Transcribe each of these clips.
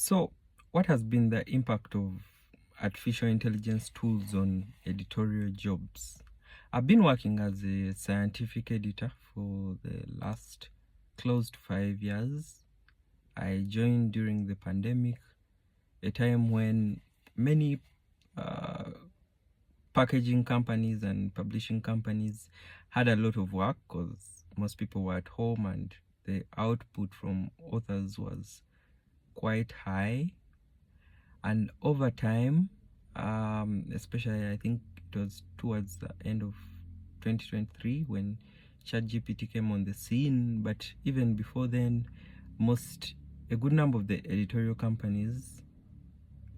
So, what has been the impact of artificial intelligence tools on editorial jobs? I've been working as a scientific editor for the last close to 5 years. I joined during the pandemic, a time when many uh, packaging companies and publishing companies had a lot of work because most people were at home and the output from authors was quite high. And over time, especially I think it was towards the end of 2023 when ChatGPT came on the scene, but even before then, a good number of the editorial companies,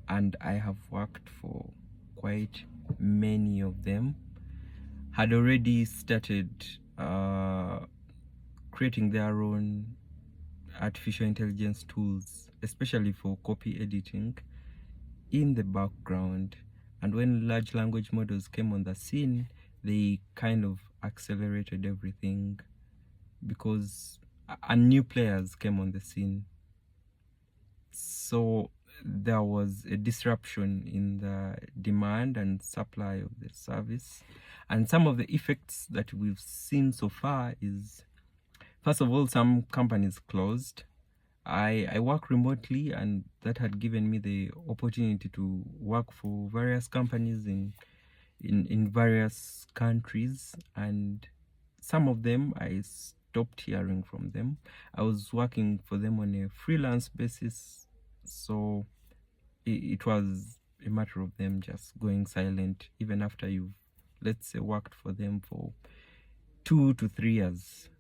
and I have worked for quite many of them, had already started creating their own artificial intelligence tools, especially for copy editing in the background. And when large language models came on the scene, they kind of accelerated everything because new players came on the scene. So there was a disruption in the demand and supply of the service. And some of the effects that we've seen so far is, first of all, some companies closed. I work remotely, and that had given me the opportunity to work for various companies in various countries, and some of them I stopped hearing from them. I was working for them on a freelance basis, so it was a matter of them just going silent even after you've, let's say, worked for them for 2 to 3 years.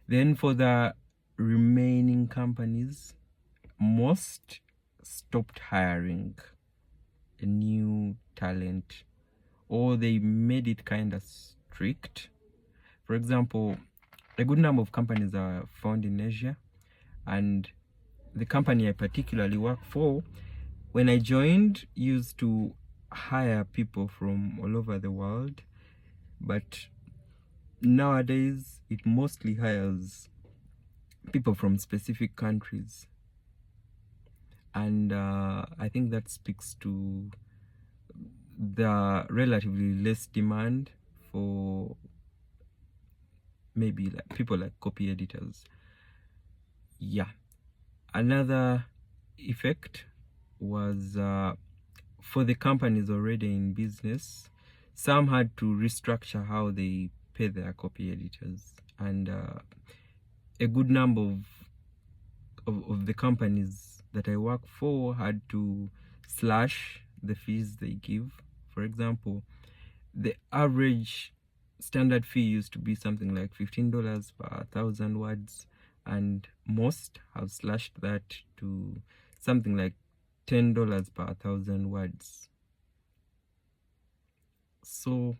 Then for the remaining companies, most stopped hiring a new talent, or they made it kind of strict. For example, a good number of companies are found in Asia, and the company I particularly work for, when I joined, used to hire people from all over the world, but nowadays it mostly hires people from specific countries. And I think that speaks to the relatively less demand for maybe like people like copy editors. Yeah. Another effect was for the companies already in business, some had to restructure how they pay their copy editors, and a good number of the companies that I work for had to slash the fees they give. For example, the average standard fee used to be something like $15 per 1,000 words, and most have slashed that to something like $10 per 1,000 words. So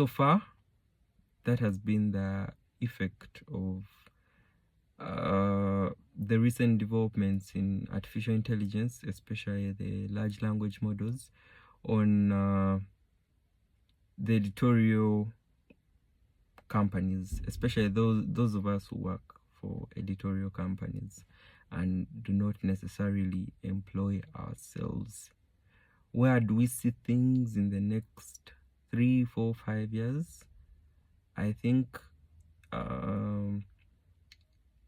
far, that has been the effect of the recent developments in artificial intelligence, especially the large language models, on the editorial companies, especially those of us who work for editorial companies and do not necessarily employ ourselves. Where do we see things in the next 3, 4, 5 years? I think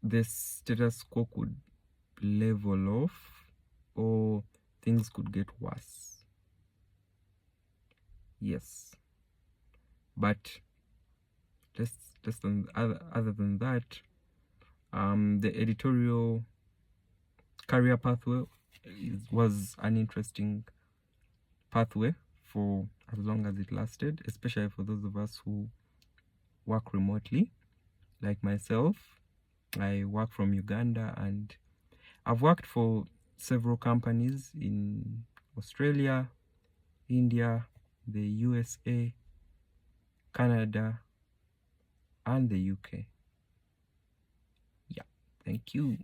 the status quo could level off, or things could get worse. Yes, but other than that, the editorial career pathway was an interesting pathway for as long as it lasted, especially for those of us who work remotely, like myself. I work from Uganda, and I've worked for several companies in Australia, India, the USA, Canada, and the UK. Yeah, thank you.